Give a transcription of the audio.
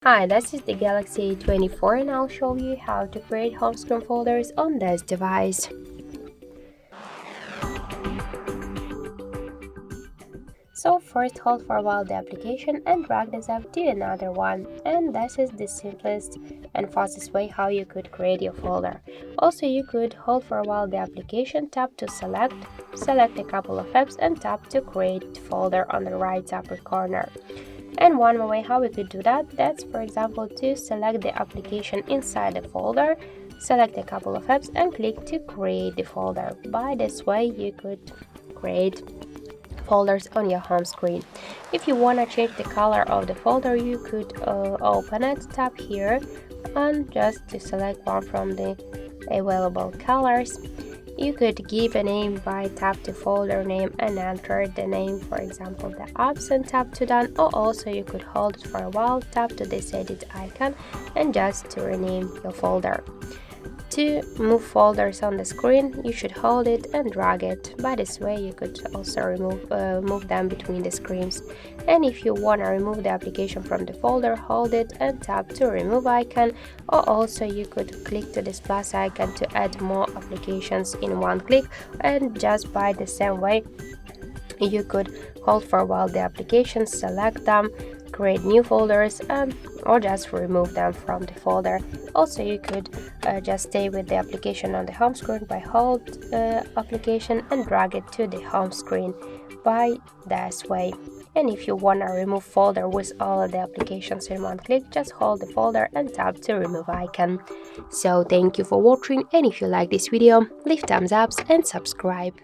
Hi, this is the Galaxy A24 and I'll show you how to create home screen folders on this device. So first hold for a while the application and drag this app to another one, and this is the simplest and fastest way how you could create your folder. Also, you could hold for a while the application, tap to select a couple of apps and tap to create folder on the right upper corner. And one more way how we could do that's for example to select the application inside the folder, select a couple of apps and click to create the folder. By this way you could create folders on your home screen. If you want to change the color of the folder, you could open it, tap here and just to select one from the available colors. You could give a name by tap to folder name and enter the name, for example the apps, and tap to done, or also you could hold it for a while, tap to this edit icon and just to rename your folder. To move folders on the screen, you should hold it and drag it. By this way you could also move them between the screens. And if you want to remove the application from the folder, hold it and tap to remove icon, or also you could click to this plus icon to add more applications in one click, and just by the same way you could hold for a while the applications, select them, create new folders, or just remove them from the folder. Also you could just stay with the application on the home screen by hold application and drag it to the home screen by this way. And if you want to remove folder with all of the applications in one click, just hold the folder and tap to remove icon. So thank you for watching, and if you like this video, leave thumbs up and subscribe.